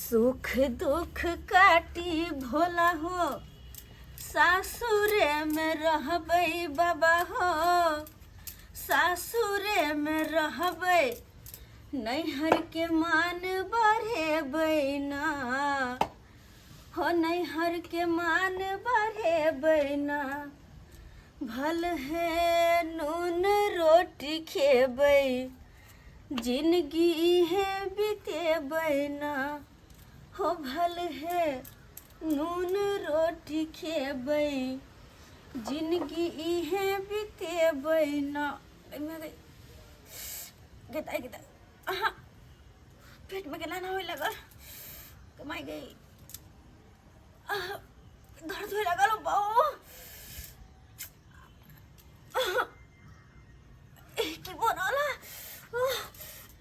सुख दुख काटी भोला हो, सासुरे में रहबै बाबा हो, सासुरे में रहबै, नैहर के मान बढ़ेबै ना हो, नैहर के मान बढ़ेबै ना। भल है नून रोटी खेबै, जिंदगी है बीतेबै ना हो। भल है नून रोटी खेबै, जिंदगी है बीतेबै ना। गीता गीता पेट में गला ना होए लगल, कमाई गई, दर्द होए लगल बाऊ। की बोला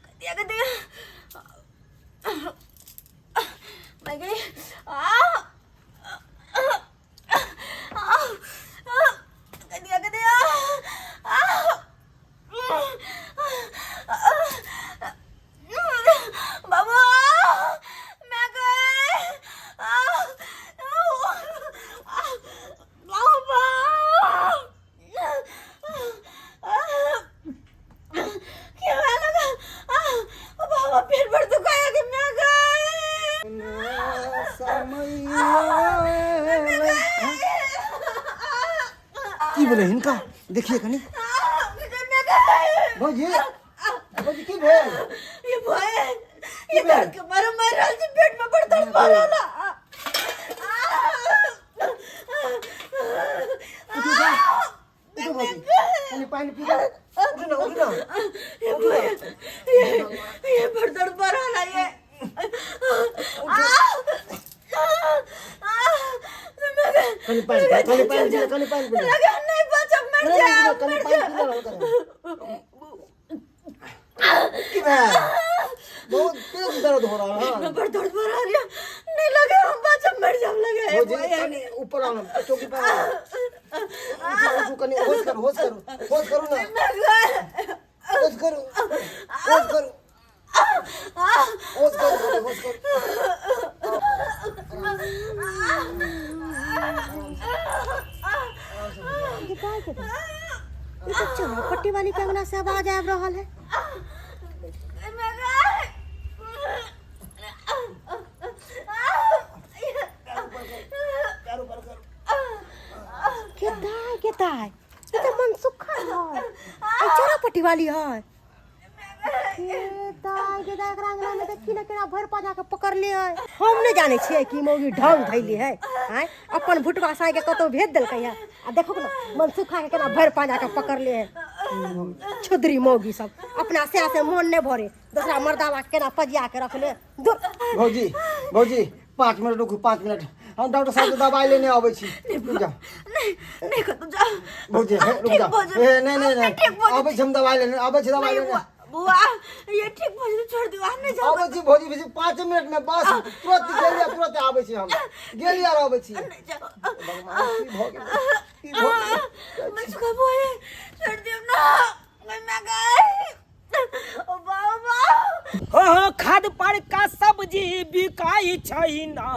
कदिया कदिया मैं गई कदिया कदिया बाबू मैं गई की बोले हिनका देखिए कनी भौजी भौजी की भेल ये भाई ये दर्द के मारे मर रहल छी, पेट में बड़ दर्द भऽ रहल उठो भौजी कनी पानी पी लो, उठ ना ये बड़ दर्द भऽ रहल है। ये कनी पानी पी लगा नहीं बचा, मर जा कनी पानी पी लो। की भेल बहुत तेज दर्द हो रहा है, बड़ दर्द भऽ रहल है, नहीं लगे हम बचा मर जाम लगे। भौजी ऊपर आओ ना, चौकी पर आओ, उठो कनी होश करो ना, होश करो होश करो पट्टी वाली के अंगना से आवाज आ रहा है। केताय ये तो मनसुखा है, चोरा पट्टी वाली है। केताय एकरा अंगना में देखी ना केना भर पा जाके पकड़ ले है। हम नहीं जाने छिए कि मौगी ढंग धैली है, हैं अपन भुटवा साई के कतो भेज देलकै है। आ देखो ना मनसुखा के केना भर पा जाके पकड़ ले है। छुदरी मौगी सब अपना से मन नहीं भरे, दूसरा मर्दावा केना पजिया के रख ले। भौजी भौजी 5 मिनट रुकू, 5 मिनट हम डॉक्टर साहब से दवाई लेने आबै छी। रुक जा नहीं कर तू जा भौजी, रुक जा। नहीं आबै छी हम दवाई लेने, आबै छी दवाई लेने। बुआ ये ठीक भौजी छोड़ दियो, हम नहीं जाओ। आबै छी भौजी 5 मिनट में बस, तुरंत आबै छी हम, गेली यार आबै छी। नहीं जाओ भगवान की भौजी मैं सुखा बोए छोड़ दियो ना, मैं गई ओ बाबा। हो खाद पर का सब्जी बिकाई छैना,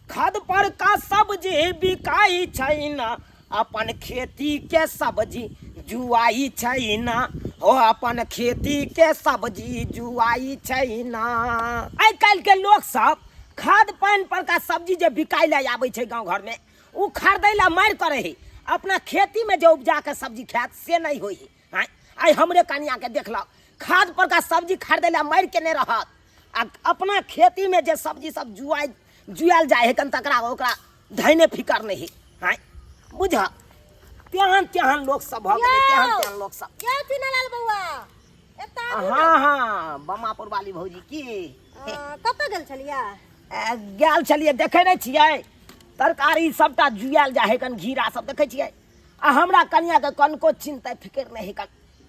खाद पर का सब्जी बिकाई छैना, अपन खेती के सब्जी जुआई छैना हो, अपन खेती के सब्जी जुआई छैना। आइ काल्हि के लोग सब खाद पानि पर का सब्जी जे बिकाई ले आबै छै गाँव घर में, उ खरीदै ला मारि करे है। अपना खेती में जो उपजा के सब्जी खात से नहीं होई है। आई हमरे कनिया के देख लो, खाद पर का सब्जी खरीदै ला मारि के नहीं रहत, आ अपना खेती में जे सब्जी सब जुआल जाए है कन तकरा ओकरा धैने फिकर नहीं है। बुझ तेहन लोग सब भ गेलै, तेहन लोग सब। क्या चुनलाल बउआ एता हाँ बमापुर वाली भौजी की कत गेल छलिया? गेल छलिए, देखे नहीं छियै तरकारी सबटा जुआल जाए है कन, घीरा सब देखे छियै। आ हमरा कनिया के कनको चिंता फिकर नहीं है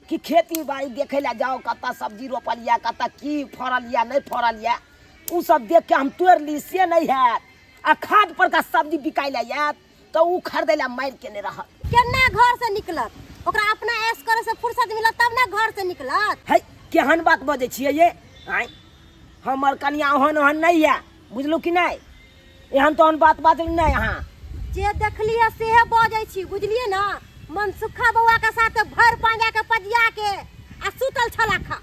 कि खेती बाड़ी देखे ला जाओ, कत सब्जी रोपल या, कत की फरल या नहीं फरल या, उ सब देख के हम तोड़ ली से नहीं है। आ खाद पर का सब्जी बिकाई ला तो उ खरीदे ला मार के नहीं रहत। केना घर से निकलत, ओकरा अपना ऐश करे से फुर्सत मिलत तब ना घर से निकलत। है केहन बात बजे छियै ये? आय हमर कनिया ओहन नहीं है, बुझलू कि नहीं? एहन तहन बात बाजल नहीं यहाँ। जे देखलिए सेहे बजै छी, बुझलिए ना? मनसुखा बउआ के साथ भर पांजा के पजिया के आ सुतल छला खा।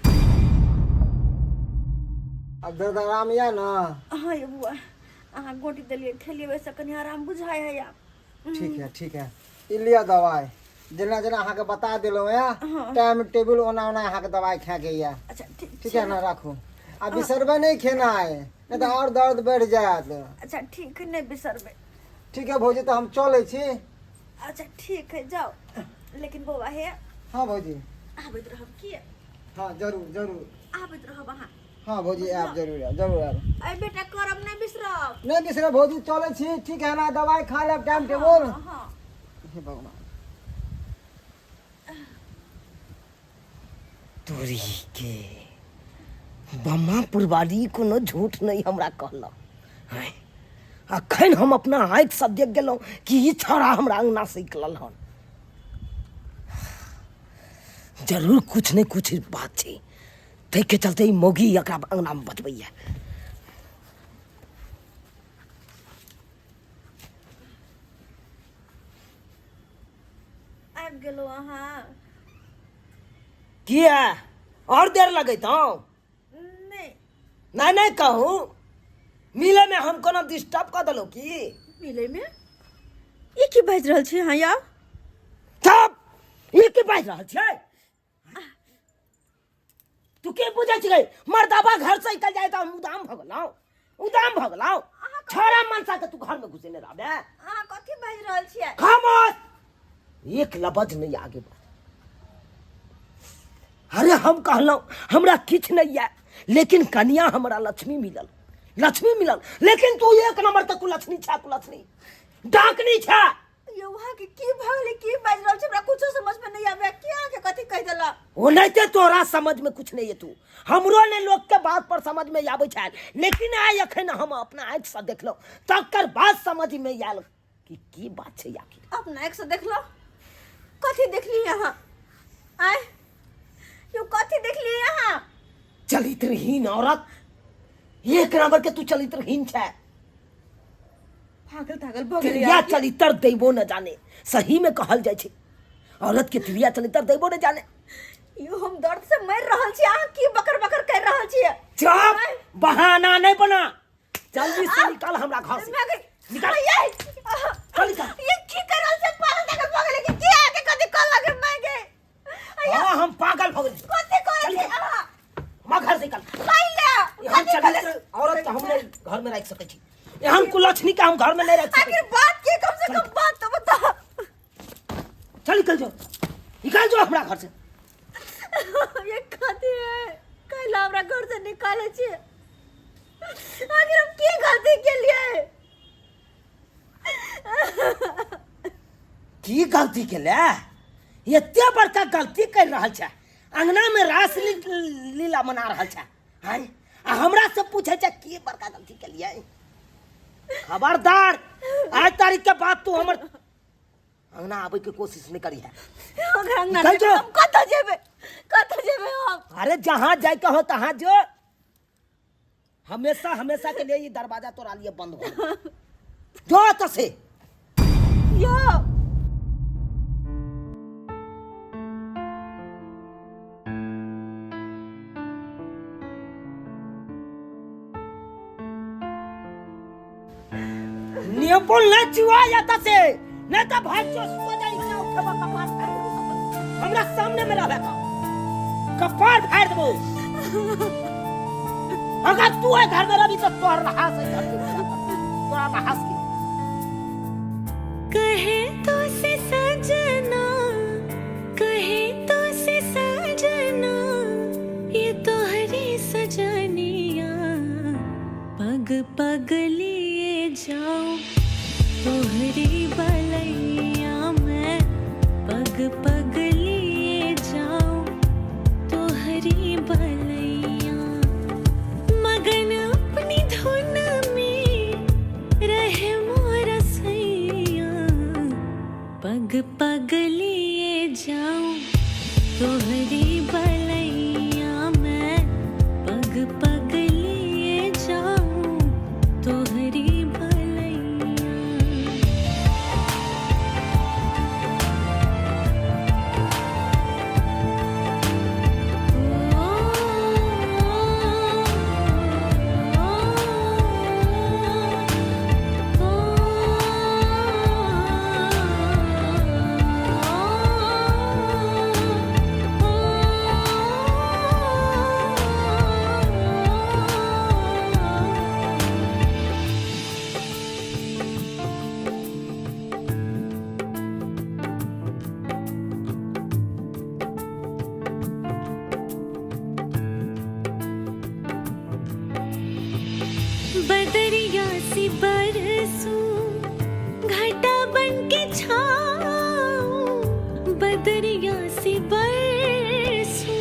अब दर्द आराम या ना? हाँ ये बुआ, अहाँ गोटी देलिए खेलिए वैसे कनी आराम बुझाय है या। ठीक है ई लिया दवाई। जेना जेना अहाँ के बता देलो या टाइम टेबल ओना ओना अहाँ के दवाई खा के या। अच्छा ठीक है ना, राखू। अब बिसरबे नहीं खेना है, नहीं तो और दर्द बढ़ जात। अच्छा ठीक है, नहीं बिसरबे। ठीक है भौजी, तो हम चले छी। अच्छा ठीक है, जाओ। लेकिन बउआ है। हाँ भौजी। आबैत रहब की? हाँ जरूर आबैत रहब अहाँ। हाँ भौजी आप जरूर आब। अरे बेटा करब नहीं बिसरब। नहीं बिसरे भौजी, चले छी। ठीक है ना, दवाई खा लेब टाइम टेबल। हाँ। हे भगवान। तोरी के बम्मा पुरवारी कोनो झूठ नहीं हमरा कहल। अखन हम अपना आँख से देख गेलहुँ कि ई छौड़ा हमरा अंगना से निकलल हन। जरूर कुछ नहीं कुछ बात छै, तै के चलते ई मौगी एकरा अंगना में बचबैया। आबि गेलो अहाँ। किया और देर लगैत? नहीं नहीं कहूँ मिले में हम कोनो डिस्टर्ब कर देलो की? मिले में ई की बाजि रहल छी अहाँ या? चुप! ई की बाजि रहल छै? तू के बुझै छी? मर्दाबा घर से निकल जाए तो हम उदाम भ गेलौ। छोरा मनसा के तू घर में घुसे नहीं रहबे। अहाँ कथी बाजि रहल छियै? खामोश! एक लफ्ज नहीं आगे बढ़। अरे हम कहलौं हमरा किछ नहीं है, लेकिन कन्या हमरा लक्ष्मी मिलल। लेकिन तू एक नंबर तक कुलछनी डाकनी छा। ये वहाँ के की भगले की बाजि रहल छी? हमरा कुछो समझ में नहीं आवे। क्या के कथी कह देला? ओनाहिते तोरा समझ में कुछ नहीं है। तू हमरो ने लोग के बात पर समझ में आवे छै, लेकिन आइ अखन हम अपना आँख से देखलो तकर बाद समझ में आयल कि की बात छै। आखिर अपना आँख से देख लो। कथी देखली यहाँ? आय यो कथी देखली यहाँ? चरित्रहीन औरत, एक नंबर के तू चरित्रहीन छै। पागल भ गेली त्रिया चरित्र देबो न जाने। सही में कहल जाय छै औरत के त्रिया चरित्र देबो न जाने। यो हम दर्द से मर रहल छी, अहाँ की बकर कर रहल छी? चुप! बहाना नहीं बना। जल्दी से निकल हमरा घर से। निकल। चल निकल। ये की कर रहल छी? पागल भ गेली की आके कथी कल लगे मांगे? हां हम पागल भ गेली। कथी करे छी अहाँ? हम घर से निकल। कैला हम चरित्र औरत के हमने घर में रख सकै छी। हम कुलछनी के हम घर में नहीं रख सकै। आखिर बात की? कम से कम बात तो बता। चल निकल जाओ हमरा घर से। ये कथी है? कैला हमरा घर से निकाले छी? आखिर हम की गलती के लिए? की गलती के ले? एते बड़का गलती कर रहल छै। अंगना में रास लीला मना रहल छै। हां आ हमरा से पूछे छै की बड़का गलती के लिए? खबरदार, आज तारीख के बाद तू हमर अंगना आवे के कोशिश नहीं करी है। हम कत जेबे हम? अरे जहां जाए के हो तहां जो। हमेशा के लिए ये दरवाजा तोरा लिए बंद हो। जो तो से यो नियम न चुआ जाता से, नहीं तो भाई जो सो जाई के उठबा कपार फाड़ देबो। हमरा सामने में रहबे कपार फाड़ देबो। अगर तू है घर में रही तो तोहर नहास है घर के तोरा नहास के। कहे तो से सजना, कहे तो से सजना, ये तोहरी सजनिया पग पग लिए जाऊं तोहरी बलैया में, पग पग लिए जाऊं तोहरी बलैया, मगन अपनी धुन में रहे मोर सैया, पग पग लिए जाऊं तोहरी बलैया में, पग पग लिए जाऊं बदरिया सी बरसूं घटा बन के छाऊं बदरिया सी बरसूं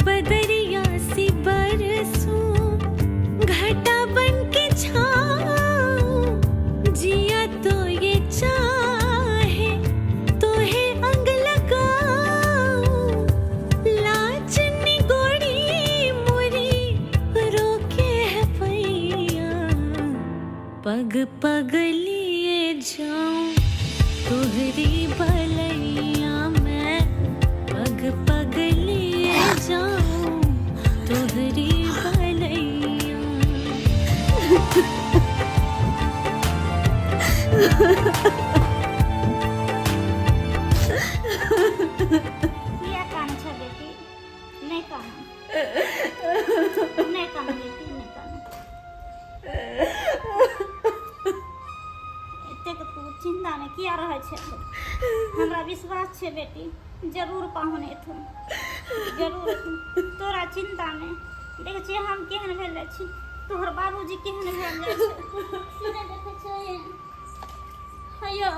बदरिया सी बरसूं घटा बन के छाऊं जिया तो ये चाहे तो है अंग लगाऊं लाज निगोड़ी मोरी रोके है पैया पग पग लिए जाऊं तोहरी भलैया मैं पग पग लिए जाऊं तोहरी भलैया किया कान छ बेटी नहीं कान नहीं कान बेटी नहीं कान एतेक तू चिंता में किया रहे छे हमरा विश्वास छे बेटी जरूर पाहुन एथुन जरूर एथुन तोरा चिंता में देख छी हम केहन भेल छी तोहर बाबूजी केहन भेल जाय छै सुने देखे छै हयो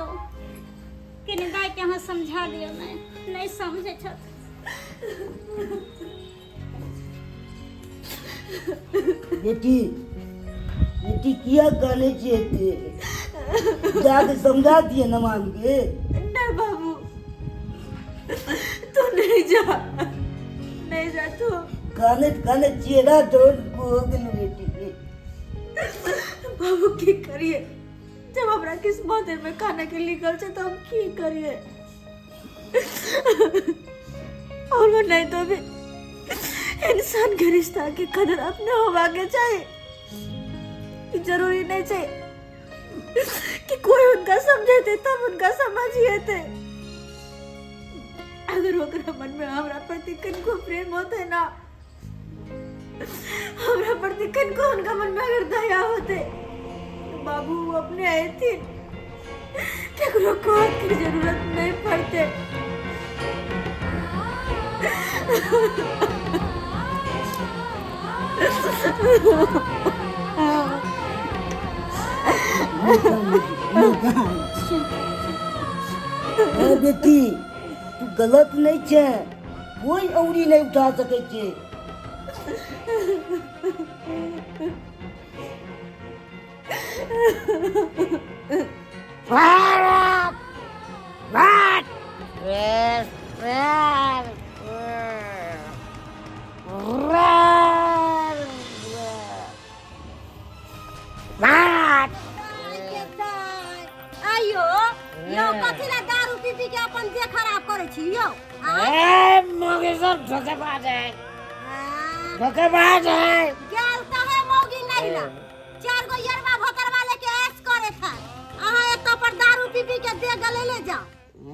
कनी दाय के अहाँ समझा दियो नहीं समझे छत बेटी बेटी किया कहने चाहिए जाके समझा दिए न मान के। नहीं बाबू तू नहीं जा तू कहने कहने चेहरा तोड़ हो गई बेटी बाबू की करिए जब हमरा किस्मत में खाने के लिखल छै तो हम की करिए और वो नहीं तो भी इंसान के रिश्ता की कदर अपने होवा के चाहिए जरूरी नहीं चाहिए कि कोई उनका समझे थे तब उनका समझिए थे अगर ओकरा मन में हमरा प्रति कनको प्रेम होते ना हमरा प्रति कनको उनका मन में अगर दया होते तो बाबू अपने आए थे केकरो कोई की जरूरत नहीं पड़ते बेटी तू गलत नहीं छे कोई औरी नहीं उठा सके छे आयो यो कथिला दारू पी पी के अपन जे खराब करे छी यो मौगी सब धोखेबाज है धोखेबाज है गेल कहे मौगी नहीं ना चार गो यरवा भोकर वाले के ऐस करे था अहाँ एक पर दारू पी पी के दे गले ले जा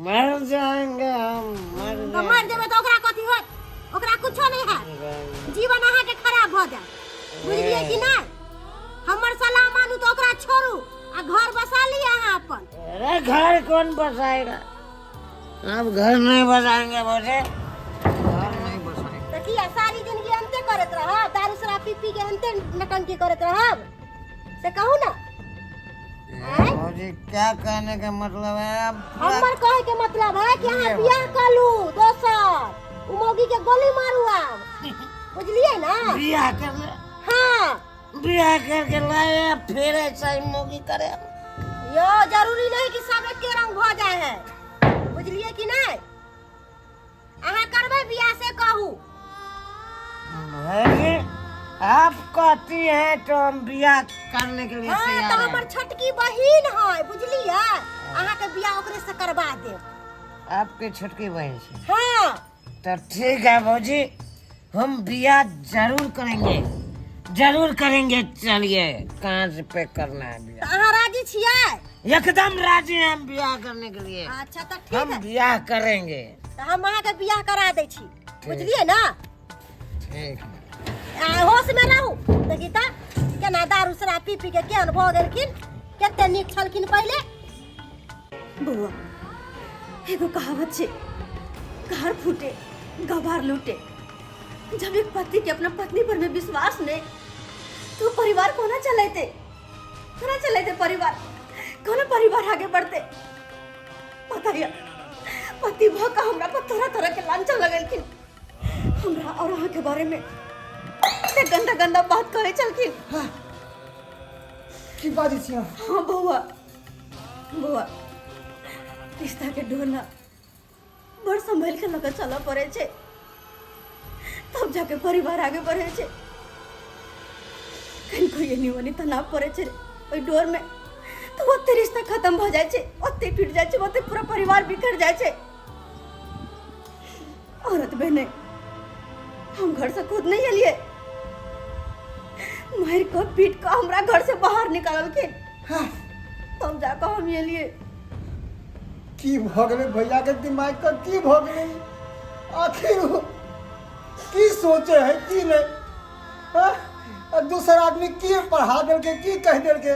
मर जाएंगे हम तो मर जेबे तो ओकरा कथी होत ओकरा कुछो नहीं है जीवन अहाँ के खराब भ जाए बुझलिए कि नहीं हमर सलाह मानू तो ओकरा छोड़ू आ घर बसा लिया अहाँ अपन अरे घर कौन बसाएगा अब घर नहीं बसाएंगे बोले घर नहीं बसाएंगे तो किया सारी जिंदगी अंते करत रह दारू शराब पी पी के अंते नटंकी करत रहब से कहू ना मुझे क्या कहने का मतलब है अब हमर कहे के मतलब है कि अहाँ बियाह कर लू दोसर उमोगी के गोली मारू आप बुझलिए ना बियाह कर ले हाँ बियाह करके लाए फिर ऐसा ही मोगी करे यो जरूरी नहीं कि सब एक रंग हो जाए है बुझलिए कि नहीं अहाँ करबे बियाह से कहू अरे आप कहती हैं तो हम बियाह करने के लिए हाँ तैयार तो हैं। हमर छोटकी बहिन है बुझलिए अहाँ के बियाह ओकरे से करवा दे आपकी छोटकी बहन से हाँ तो ठीक है भौजी हम बियाह जरूर करेंगे चलिए कहाँ से पे करना है तो बियाह अहाँ राजी छियै एकदम राजी हैं हम बियाह करने के लिए अच्छा तो ठीक हम है बियाह करेंगे तो हम अहाँ के बियाह करा दै छी बुझलिए ना ठीक है होश में रहू तो गीता केना दारू शराब पी पी के केहन भऽ गेलखिन कते नीक छलखिन पहले। बउआ एगो कहावत छै, घर फूटे गवार लूटे। जब एक पति के अपना पत्नी पर में विश्वास नहीं तो परिवार कोना चलेते परिवार, कोना परिवार आगे बढ़ते। बताइए पति भऽ का हमरा पर तरह तरह के लांछन लगलखिन, हमरा और अहाँ के बारे में गंदा गंदा बात करे चलखिन। की बाजी छी अहाँ? हाँ बउआ, रिश्ता के डोला बड़ संभल के लगा चला पड़े छे, तब जाके परिवार आगे बढ़े छे। कहीं कोई ये निवनी तनाव पड़े छे ओई डोर में तो ओते रिश्ता खत्म हो जाए छे, ओते टूट जाए छे, ओते पूरा परिवार बिखर जाए छे। औरत बहने हम घर से खुद नहीं अलिए, मार को पीट को हमरा घर से बाहर निकाल के तब जाकर हम ये लिए। की भऽ गेलै भैया के दिमाग का, की भऽ गेलै? आखिर वो की सोचे है की नहीं? हाँ? दूसरा आदमी की पढ़ा देलके, की कह देलके?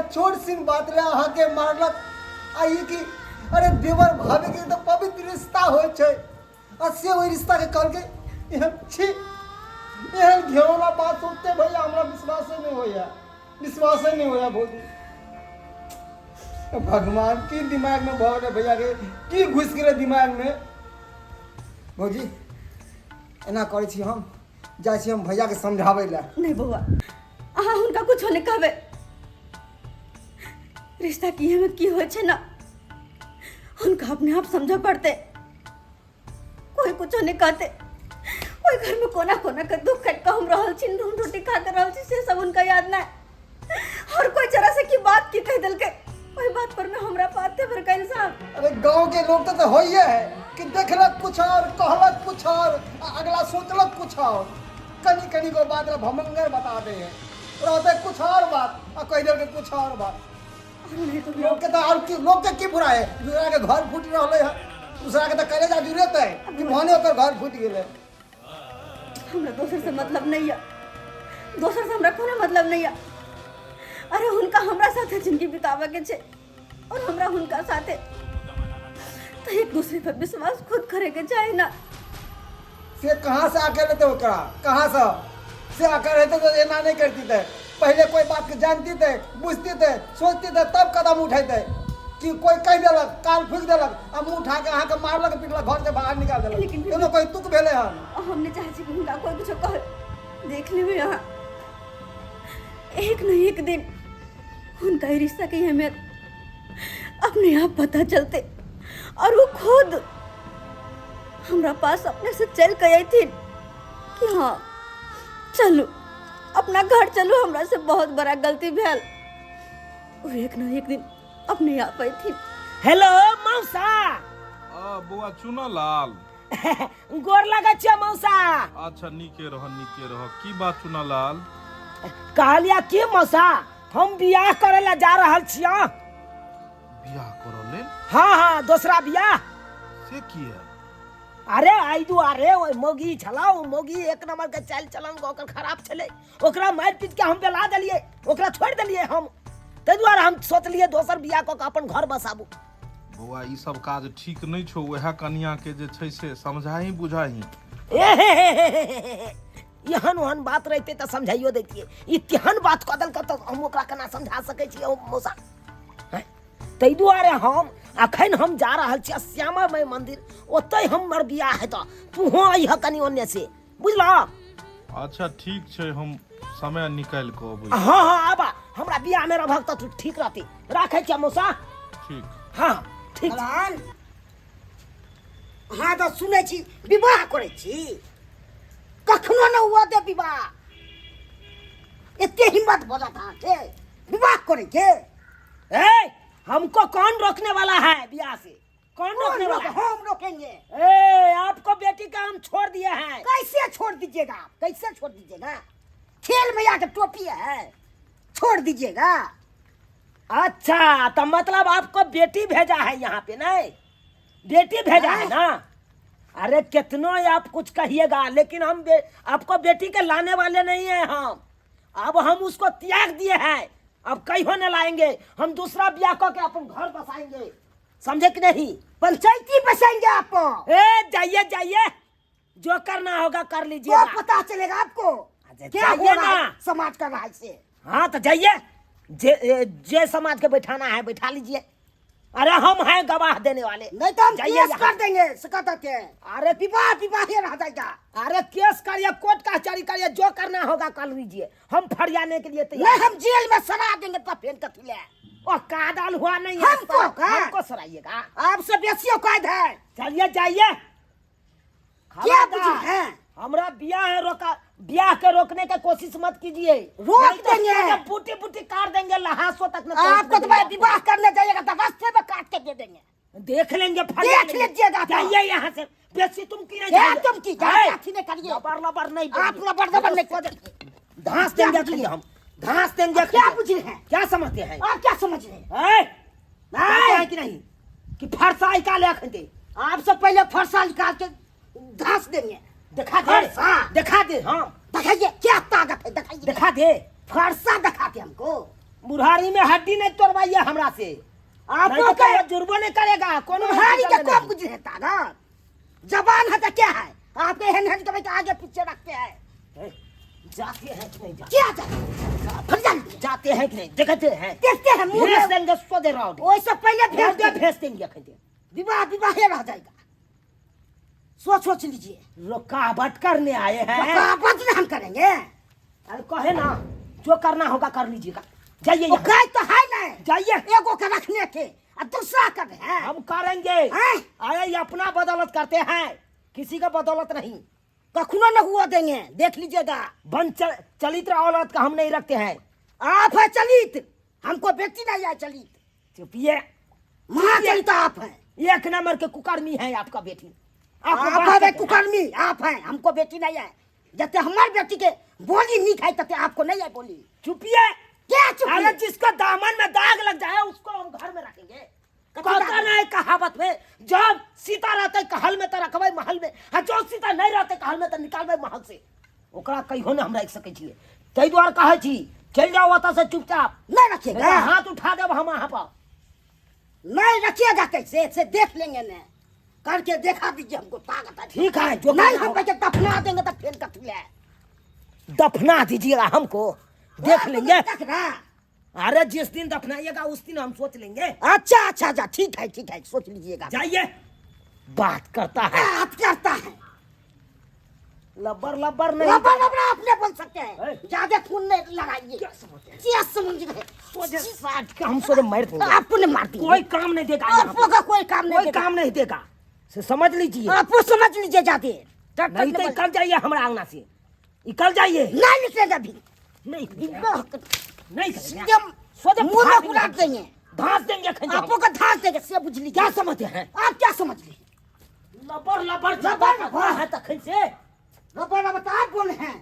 छोट सीन बात रे अहाँ के मारलक आई कि अरे देवर भाभी के तो पवित्र रिश्ता होय छै, से वही रिश्ता के कहलके एहन छी, एहन घेरौला बात सोचते भैया हमरा विश्वास नहीं होया भौजी। भगवान की दिमाग में भऽ गेलै भैया के, की घुस गेलै दिमाग में? भौजी एना करै छी हम, जाइ छी हम भैया के समझाबै ला। नहीं बउआ अहाँ हुनका कुछ नहीं कहबे, रिश्ता की में की होय छे ना उनका अपने आप समझ पड़ते। कोई कुछ नहीं कहते, कोई घर में कोना कोना के दुख काट के हम रहल छी, नून रोटी खा के रहल छी, से सब उनका याद ना। और कोई जरा से की बात की कह देलके कोई बात पर में हमरा पाते फिर कैल साहब। अरे गांव के लोग तो होइए है कि देखलक कुछ और, कहलक कुछ और, अगला सोचलक कुछ और, कनी कनी को बात भमंगर बता दे हैं, रहते कुछ और बात और कह देलके कुछ और बात। लोग के तो और की, लोग के की बुरा है? दूसरा के घर फूट रहले है, दूसरा के तो करे जा जरूरत है कि मोहने ओकर घर फूट गेले। हमरा दोसर से मतलब नहीं है, दोसर से हमरा कोनो मतलब नहीं है। अरे हुनका हमरा साथे जिंदगी बितावे के छे और हमरा हुनका साथे, तो एक दूसरे पर विश्वास खुद करे के चाहे ना। से कहाँ से आके रहते ओकरा, कहाँ से आकर रहते तो एना नहीं करती थे। पहले कोई बात के जानती थे, बुझती थे, सोचती थे, तब कदम उठाते कि कोई कह देलक, काल फूक देलक, अब मुँह उठा के अहाँ के मारलक, पिटलक, घर से बाहर निकाल देलक। लेकिन तो कोई तुक भेले हन। हमने चाहे छी कि हुनका कोई कुछ कह देख लेबे यहाँ एक न एक दिन उनका ही रिश्ता की अहमियत अपने आप पता चलते और वो खुद हमरा पास अपने से चल के आई थी कि हाँ चलो अपना घर चलो, हमरा से बहुत बड़ा गलती भेल। वो एक न एक दिन अपने आप आई थी। हेलो मौसा। बुआ चुना लाल। गोर लगा छियै मौसा। अच्छा नीके रह की बात चुना लाल? कहलिया की मौसा हम बियाह करे ला जा रहल छियै। बियाह करले? हाँ दूसरा बियाह से की है? अरे आई दुआरे ओइ मोगी छला, ओ मोगी एक नंबर के चाल चलन ओकर खराब छले, ओकरा मार पीट के हम बेला देलिए, ओकरा छोड़ देलिए हम। तै दुआरे हम सोचलिए दोसर बियाह क के अपन घर बसाबू। बौआ ई सब काज ठीक नहीं छौ, वह कन्या के जे छै से समझाही बुझाही। एहन ओहन बात रहते तो समझाइयो देतिए, ई तेहन बात कदल के तो हम ओकरा केना समझा सकै छियै मौसा? तै दुआरे हम अखन हम जा रहल छियै श्यामा माई मंदिर, ओतै हमर बियाह है, तो तू हो अइह कनी ओन्ने से, बुझला? अच्छा ठीक छै, हम समय निकाल के अबै। हाँ आबा, हमरा बियाह में रहब त तू ठीक रहती। राखै छियै मौसा। ठीक। हाँ ठीक। भगवान हाँ तो सुनै छी विवाह करै छी, कखनो न हुआ दे विवाह, एते हिम्मत भऽ जात अहाँके विवाह करे के? हमको कौन रोकने वाला है बियाह से? कौन रोकने वाला है? हम रोकेंगे। आपको बेटी का हम छोड़ दिए हैं। कैसे छोड़ दीजिएगा? कैसे छोड़ दीजिएगा? खेल में आके टोपी है, छोड़ दीजिएगा? अच्छा तो मतलब आपको बेटी भेजा है यहाँ पे? नहीं बेटी भेजा है ना? अरे कितनो आप कुछ कहिएगा, लेकिन हम आपको बेटी के लाने वाले नहीं है हम। अब हम उसको त्याग दिए हैं, अब कहीं न लाएंगे, हम दूसरा ब्याह करके अपन घर बसाएंगे, समझे कि नहीं? पंचायती बसाएंगे आपको। ए जाइए जाइए, जो करना होगा कर लीजिए। तो पता चलेगा आपको क्या हो जाइए रहा है ना। समाज का राज से। हाँ तो जाइए, जे समाज के बैठाना है बैठा लीजिए। अरे हम हैं गवाह देने वाले। नहीं तो हम जाइए केस यहाँ। कर देंगे शिकायत के। अरे विवाह ही रह जाएगा। अरे केस करिए, कोर्ट कचहरी करिए, जो करना होगा कर लीजिए, हम फरियाने के लिए तैयार नहीं हम जेल में सड़ा देंगे तो फेन कथिले। ओ कादल हुआ नहीं है, हमको सराइएगा। आपसे बेसी औकात है। चलिए जाइए। क्या खबरदार, बुझे हैं? हमरा ब्याह के रोकने की कोशिश मत कीजिए। रोक नहीं तो देंगे। सीधे बूटी बूटी काट देंगे, लहासों तक न आपको तो भाई विवाह करने जाइएगा तो रास्ते में काट के दे देंगे। देख लेंगे, देख लीजिएगा। जाइए यहाँ से। बेसी तुम की नहीं क्या जाइए। तुम की है? जाति ने करिए। लबर लबर नहीं आप बोलिए। लबर दबर नहीं कर। घास देंगे अखिले हम, घास देंगे। क्या बुझे हैं? क्या समझते हैं? आप क्या समझ रहे हैं? हैं? समझते हैं कि नहीं कि फरसा निकाले अखंडे? आपसे पहले फरसा निकाल के घास देंगे। दिखा दे, फरसा? दिखा दे। हाँ दिखाइए क्या ताकत है, दिखाइए। दिखा दे। फरसा दिखाते हमको। बुढ़ारी में हड्डी नहीं तोड़वाइए हमरा से। आपको नहीं तो क्या जुर्मो नहीं करेगा कोनो। तुम्हारी क्या कम बुझे है ताकत? जबान है तो क्या है? आपके हैंड के आगे पीछे रखते हैं। जाते हैं कि नहीं जाते? क्या जाते? फरियाद जाते हैं कि नहीं? देखते हैं, देखते हैं मुंह भेज में। देंगे सो दे रहा हूँ। वैसे पहले भेज दे। भेज देंगे अखंडे। विवाह ही रह जाएगा। सोच लीजिए। रुकावट करने आए हैं। रुकावट नहीं हम करेंगे। अरे कहे ना, जो करना होगा कर लीजिएगा। जाइए वो यहाँ। गाय तो है नहीं। जाइए। एगो के रखने के और दूसरा कर रहे हैं। हम करेंगे। हैं? अरे ये अपना बदौलत करते हैं, किसी का बदौलत नहीं। कखनो न हुआ देंगे, देख लीजिएगा। चलित्र औरत का हम नहीं रखते हैं। आप है चलित, हमको बेटी नहीं है चलित। चुपिए, महाचलित आप है। एक नंबर के कुकर्मी है आपका बेटी। आप है कुकर्मी, आप है, हमको बेटी नहीं है। जैसे हमारी बेटी के बोली नहीं खाई तते आपको नहीं है बोली। चुपिए। क्या चुप? अरे जिसका दामन में दाग लग जाए उसको हम घर में रखेंगे। कहता नहीं कहावत में, जब सीता रहते कहल में तो रखबे महल में, और जो सीता नहीं रहते कहल में तो निकालबे महल से। ओकरा कहियो न हम रख सके छिए। तै द्वार कहे छी चल जाओ ओता से चुपचाप। नहीं रखिएगा। हाथ उठा देब हम वहां पर। नहीं रखिएगा कैसे? से देख लेंगे न, करके देखा दीजिए हमको ताकत है। ठीक है, जो नहीं करना हम होगा। कैसे दफना देंगे तो फिर कथिले। दफना दीजिएगा हमको, देख लेंगे। रखना। अरे जिस दिन दफनाइएगा उस दिन हम सोच लेंगे। अच्छा अच्छा अच्छा, ठीक है, सोच लीजिएगा। जाइए। बात करता है, बात करता है। लबर लबर नहीं। लबर लबर आपने बोल सकते है। हैं। ज्यादा खून नहीं लगाइए। क्या समझते हैं? क्या समझ रहे? सोचे साठ के हम सोचे मार देंगे। आपको ने मार दिया। कोई काम नहीं देगा यहाँ आपको पे। का कोई काम नहीं कोई देगा। काम नहीं देगा, से समझ लीजिए। आपको समझ लीजिए जाते। नहीं तो निकल जाइए हमारा आंगना से, निकल जाइए। नहीं निकलेगा भी। नहीं एकदम करेंगे। सोचे मुंह में उड़ाट देंगे। घास देंगे खंजा। आपको का धाक देंगे, से बुझ लीजिए। क्या समझते हैं? आप क्या समझ ली? लबर लबर लबर लबर है तखन से। लबर लबर आप बोले हैं।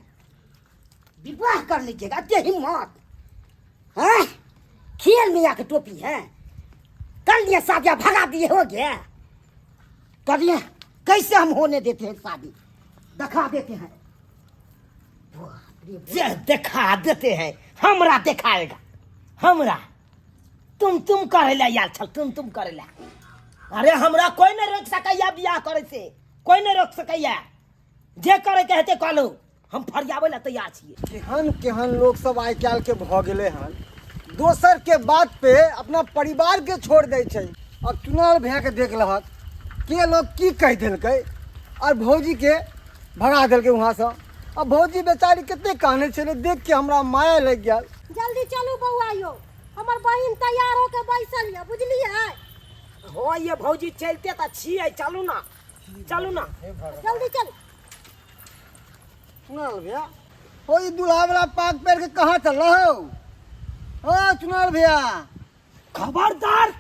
विवाह कर लीजिएगा, ते हिम्मत है? खेल में आके टोपी है। कर लिया शादी, भगा दिए, हो गया। करिए, कैसे हम होने देते हैं शादी? दिखा देते हैं। जे दिखा देते हैं, हमरा दिखाएगा। हमरा तुम करेला यार, छल तुम करेला। अरे हमरा कोई नहीं रोक सकैया बियाह करे से, कोई नहीं रोक सकैया। जे करे कहते कहलो, हम फरियावे ला तैयार छिए। केहन लोग सब आइ काल्हि के भ गेले हन, दोसर के बात पे अपना परिवार के छोड़ दै छै। अब चुनाव भए के देख लहक के लोग की कह देलकै और भौजी के भगा देलकै वहाँ से। अब भौजी बेचारी कितने काने छले, देख के हमरा माया लग गया। जल्दी चलू बउआ यो, हमर बहिन तैयार होके बैसल है, बुझलिए? हो ये भौजी चलते तो छिए, चलू ना, चलू ना। जल्दी चलू। चुनाव भैया हो, ई दूल्हा वाला पाक पेड़ के कहाँ चल हो? हो चुनाव भैया, खबरदार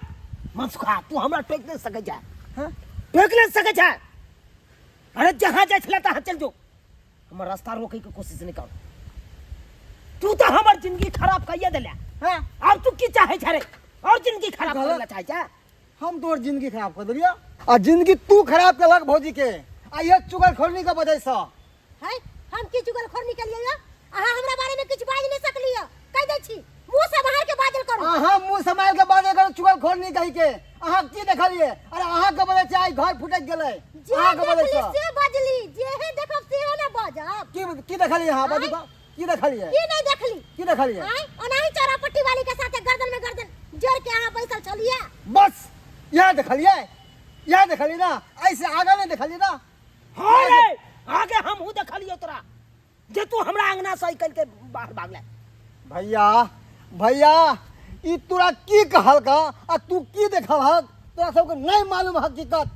मसुखा, तू हमरा टोक नहीं सके जा। हाँ? टोक नहीं सके जा। अरे जहाँ जाए छला तहाँ चल जो, हमर रास्ता रोके के कोशिश नहीं कर। तू तो हमर जिंदगी खराब कइए देला। हाँ? अब तू की चाहे छरे और जिंदगी खराब करना चाहे जा? हम तोर जिंदगी खराब कर दिलिया और जिंदगी तू खराब करलक भौजी के। आ ये चुगल खोलने का वजह से है हम की चुगल खोर निकलिए या? अहाँ हमरा बारे में कुछ बाज नहीं सकलिए, कह दै छी। मुंह संभाल के बाजल करू अहाँ मुंह संभाल के बाजल करू, चुगल खोल नहीं कही के। अहाँ की देखलिए? अरे अहाँ के बोले चाहे घर फुटक गेलै, जे अहाँ के बोले देखली से बजली, जेहे देखब सेहे ना बजब। की देखलिए? अहाँ बाजू तो की देखलिए? की नहीं देखली? की देखलिए? आय ओनाही चौरापट्टी वाली के साथे गर्दन में गर्दन जोड़ के अहाँ बैसल चलिए। बस यह देखलिए, यह देखलिए ना, ऐसे आगे नहीं देखलिए ना। हाँ रे, आगे हम हूँ देखलियो तोरा जे तू हमरा अंगना से निकल के बाहर भागले। भैया भैया ई तोरा की कहल का आ तू की देखल हक? तोरा सबके नहीं मालूम हकीकत,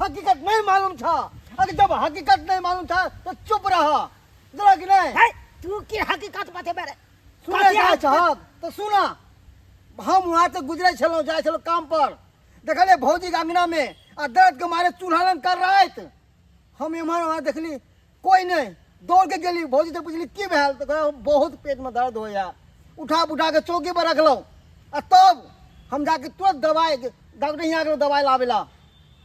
हकीकत नहीं मालूम था। अगर जब हकीकत नहीं मालूम था तो चुप रहा, जरा कि नहीं? है तू की हकीकत बते बेरे सुने जाए चाहब तो सुना। हम वहाँ से गुजरे छलो, जाए छलो काम पर, देखलिए भौजी के अंगना में आ दर्द के मारे चूल्हा कर रहा है। हम एम्हर वहाँ देखली कोई नहीं, दौड़ के गेली, भौजी से पूछली की भेल तो कहा बहुत पेट में दर्द हो या। उठा के चौकी पर रखलो आ तब हम जाके तुरंत दवाई डॉक्टर यहाँ के दवाई लावेला।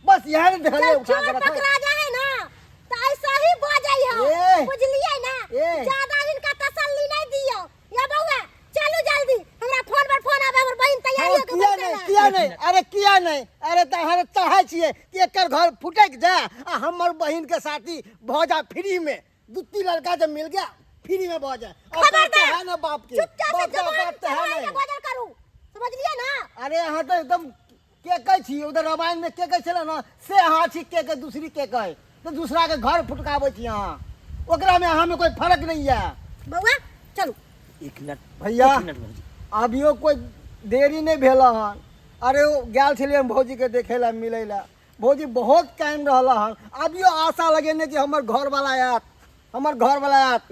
बस यह नहीं देखलिए, जब उठा के चोर रखा। पकड़ा जाए ना तो ऐसा ही बजाई हो, ए। बुझलिए ना? ए। ज्यादा इनका तसल्ली नहीं दियो। या बउआ चलो जल्दी, हमरा फोन पर फोन आवे, हमर बहन तैयारी हाँ, होके किया बैठल नहीं, है। किया नहीं, अरे किया नहीं। अरे तहरे चाहे छिए कि एकर घर फुटक जाए आ हमर बहन के साथी भौजा फ्री में दूती लड़का जब मिल गया फ्री में भौजा। और कहते हैं ना बाप के, चुपचाप से बाप का जवान कहते हैं चढ़ाई के नहीं। बदल करू, समझलिए ना? अरे यहाँ तो एकदम के कह छी, उधर रामायण में के कह छला ना, से हाँ छी के दूसरी के कहे तो दूसरा के घर फुटकावे छी। यहाँ ओकरा में हमें कोई फर्क नहीं है। बउआ चलू। एक मिनट भैया एक मिनट भौजी। अभियो कोई देरी नहीं भेला हन। अरे वो गेल छलिए भौजी के देखे ला मिले ला, भौजी बहुत कायम रहला हन। अभियो आशा लगेने कि हमर घर वाला आयत, हमर घर वाला आयत,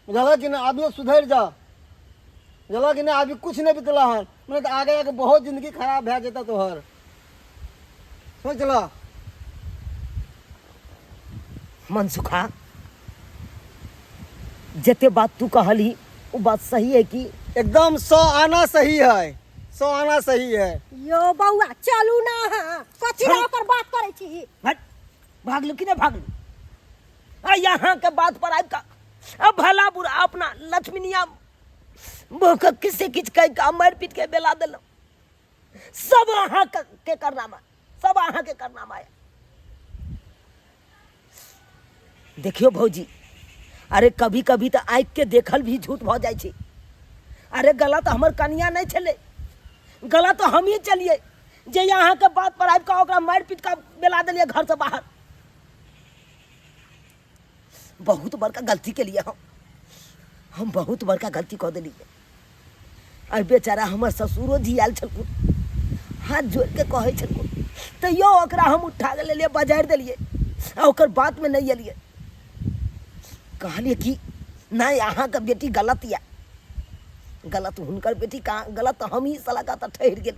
बुझल कि ना? अभियो सुधर जा, बुझल कि ना? अभी कुछ नहीं बितला हन, मैंने तो आगे आगे बहुत जिंदगी खराब भै जेता तोहर, सोच ला। मनसुखा जते बात तू कहली वो बात सही है कि एकदम 100 आना सही है, 100 आना सही है। यो बउआ चलू ना, कचरा पर बात करे छी। हट भागलू कि नहीं भागलू? आ यहाँ के बात पर आब का अब भला बुरा अपना लक्ष्मीनिया बहु किसे किच कह का मार पीट के बेला दिल। सब अहाँ के करनामा, सब अहाँ के करनामा है। देखियो भौजी, अरे कभी कभी तो आँख के देखल भी झूठ भ जाए छी। अरे गलत हमर कनिया नहीं चले, गलत तो हम ही चलिए जे यहाँ के बात पर आब का ओकरा मार पीट का बेला दिलिए घर से बाहर। बहुत बड़का गलती के लिए हम बहुत बड़का गलती कह दिलिए। और बेचारा हमर ससुरो जी आयल छलखुन, हाथ जोड़ के कहे छलखुन, तैयो ओकरा हम उठा के लेलिए, बजारि देलिए आ ओकर बात में नहीं एलिए। कहलिए कि नहीं अहाँ के बेटी गलत या, गलत हुनकर बेटी कहाँ, गलत हम ही सलाह तो ठहर गेल,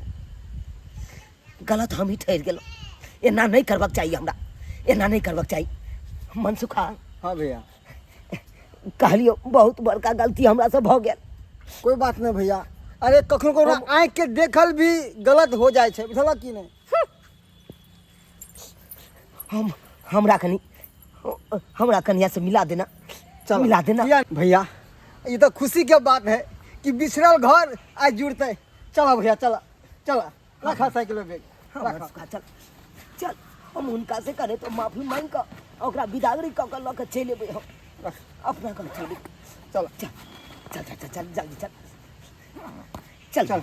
गलत हम ही ठहर गेल। एना नहीं करबाक चाहिए हमरा, एना नहीं करबाक चाहिए। मनसुखा हाँ भैया, कहलियो बहुत बड़का गलती हमरा से भ गेल। कोई बात नहीं भैया। अरे कखनो कखनो आँख के देखल भी गलत हो जाए छे, बुझल कि नहीं? हमरा कनिया से मिला देना, चलो मिला देना। भैया ये तो खुशी के बात है कि बिछड़ल घर आज जुड़ते। चलो भैया, चला चला, रखा साइकिल बैग, हाँ, रखा। मनसुखा चल चल, हम उनका से करे तो माफी मांग कर ओकरा बिदागरी कऽ के लऽ के चलि अयबै। हम अपना घर चलि, चलो चल चल चल चल जल्दी चल चल चल।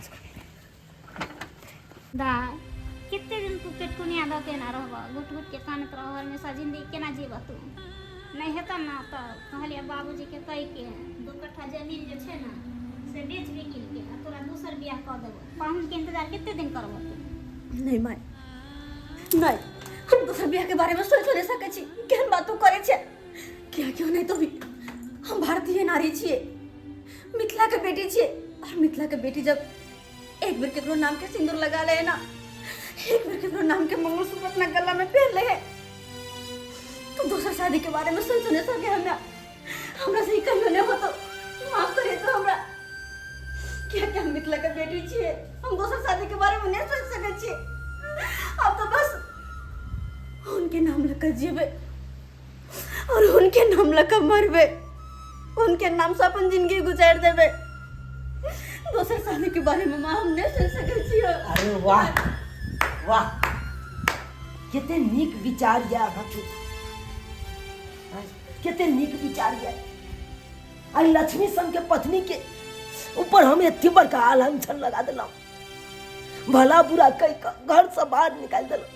दा कितने दिन तू पेटकुनिया दऽ के ना रहबा, घुट घुट के कानत रह, हमेशा जिंदगी केना जीबह तू? नहीं हेतऽ ना तऽ कहलिए बाबूजी के कहि के 2 कट्ठा जमीन जे छै ना से बेच बिकिन के आ तोरा दूसर बियाह कऽ देबो। पाहुन के इंतजार कितने दिन करबो तू? नहीं माय नहीं, हम दूसर बियाह के बारे में सोच नहीं सकै छी। केहन बात तू करे छे? क्या क्यों नहीं तो भी हम भारतीय नारी छिए, मिथिला के बेटी छिए। और मिथिला के बेटी जब एक बेर केकरो नाम के सिंदूर लगा ले ना, एक बेर केकरो नाम के मंगलसूत्र अपना गला में पहन ले है, तो दूसर शादी के बारे में सोच नहीं सके। हमरा से कहियो नहीं हो तो माफ करे तो हमरा। क्या क्या मिथिला के बेटी छिए, हम दूसर शादी के बारे में नहीं सोच सके छिए। अब तो बस उनके नाम लेकर जीवे और उनके नाम लेकर मरबे, उनके नाम से अपन जिंदगी गुजार देवे। दोसर शादी के बारे में माँ हम नहीं सोच सकै छियै। अरे वाह वाह, कते नीक विचार यऽ अहाँके, कते नीक विचार यऽ। आई लक्ष्मी सन के पत्नी के ऊपर हम एते बड़का आलंछन लगा दिलौं, भला बुरा कह के घर से बाहर निकाल दिलौं।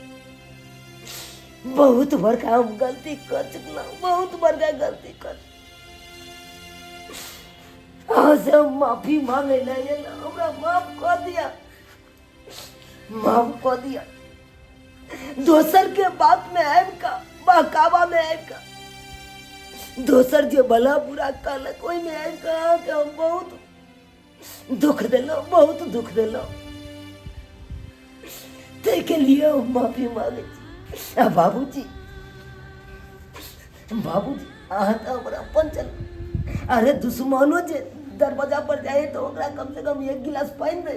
बहुत बड़का हम गलती कर चुकलौं, बहुत बड़का गलती कर। से हम माफी मांगे ला एला, हमरा माफ कर दिया, माफ कर दिया। दोसर के बात में आबि का, बहकावा में आबि का, दोसर जे भला बुरा कहलक ओहि में आबि का के हम बहुत दुख दिलौं, बहुत दुख दिलौं। ताहि के लिए हम माफी मांगे छी। बाबूजी, बाबूजी अहाँ तो हमरा अपन चल। अरे दुश्मनो जे दरवाजा पर जाए तो ओकरा कम से कम एक गिलास पानि दे,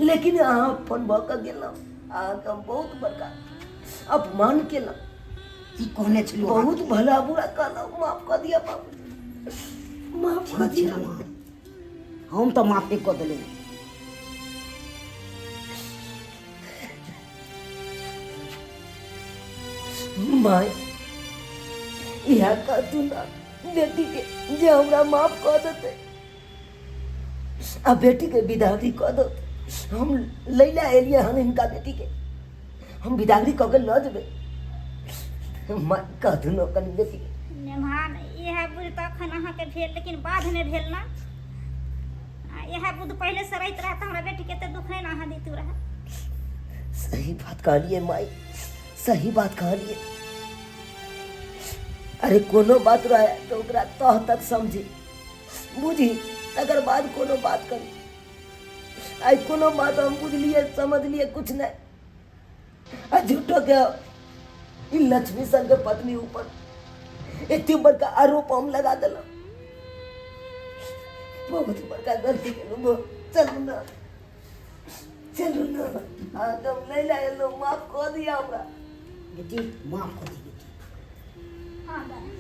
लेकिन अहाँ अपन भऽ कऽ गेलहुँ, अहाँके हम बहुत बड़का अपमान केलहुँ। की कहने छलू? बहुत भला बुरा कहलहुँ, माफ कऽ दिअ बाबूजी, माफ कऽ दिअ। हम तो माफी कऽ देलियै। माय इएह कहतू ना बेटी के जे हमरा माफ कऽ देतै आ बेटी के विदागरी कऽ दो। हम लैला एलियै हन हिनका बेटी के, हम विदागरी कऽ के लऽ जेबै। माय कहतू ना कनि बेटी के। मेहमान इएह बुझ तखन अहाँके भेल, लेकिन बाद नहि भेल ना। इएह बुध पहले से रहैत रहे तऽ हमरा बेटी के एते दुख नहि ना अहाँ दैतू रहे। सही बात कहलिए माई, सही बात कहलिए। अरे कोनो बात रहे तो ओकरा तह तक समझी बुझी, तकर बाद कोनो बात करी। आई कोनो बात हम बुझलिए समझलिए कुछ नहीं। आ झूठो के इ लक्ष्मी सन के पत्नी ऊपर एते बड़का आरोप हम लगा दिलौं। बहुत बड़का गलती केलहुँ। चलू ना, चलू ना, हम लैला एलहुँ, माफ कऽ दिया हमरा। बेटी माफ कर दी बेटी। हाँ दादा,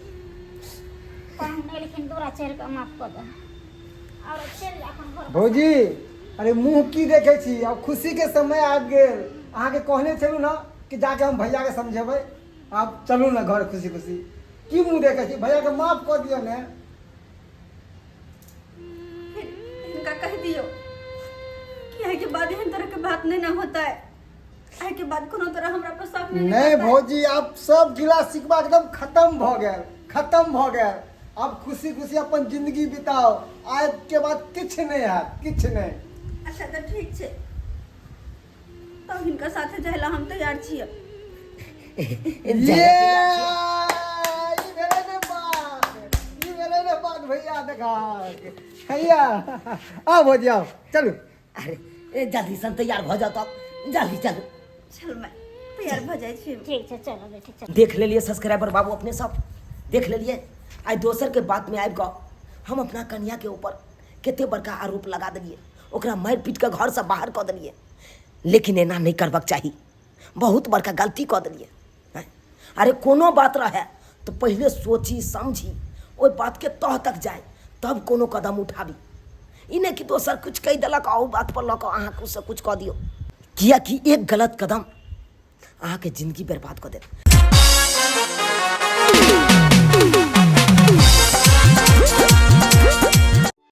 कहूँ नहीं, लेकिन दूरा चढ़ के माफ कर दे और चल अपन घर। भौजी अरे मुँह की देखे छी, अब खुशी के समय आबि गेल। अहाँके कहने छलू ना कि जाके हम भैया के समझेबै। आप चलू ना घर खुशी खुशी। की मुँह देखे छी, भैया के माफ कर दियो ने। फिर इनका कह दियो कि आइ के बाद एहन तरह के बात नहीं ना होता है। आइ के बाद कोनो तरह हमरा पर शक नहीं नहीं करता है। भौजी, आप सब गिला शिकवा एकदम खत्म भ गेल, खत्म भ गेल। अब खुशी खुशी अपन जिंदगी बिताओ। आज के बाद किछ नहीं है, किछ नहीं। अच्छा तो ठीक छै, तब हिनका साथे जाय ला हम तैयार छियै। ये भेलै ने बात, ये भेलै ने बात भैया। देखा भैया आओ भौजी आओ, चलू। अरे जल्दी सन तैयार भऽ जाओ, तब जल्दी चलू। चल मैं तैयार भ जाय छियै। ठीक छै, चलो बेटी चल। देख लेलिए सब्सक्राइबर बाबू अपने सब देख लेलिए। आई दोसर के बात में आबि कऽ हम अपना कन्या के ऊपर कते बड़का आरोप लगा देलिए, ओकरा मारि पीट के घर से बाहर कऽ देलिए। लेकिन एना नहीं करबाक चाही, बहुत बड़का गलती कऽ देलिए। अरे कोनो बात रहे तो पहले सोची समझी, ओहि बात के तह तक जाए तब कोनो कदम उठाबी। ई नहीं कि दोसर कुछ कहि देलक आ ओ बात पर लऽ कऽ अहाँ कुछ से कुछ कऽ दियौ, किएकि एक गलत कदम अहाँके जिंदगी बर्बाद कऽ देत।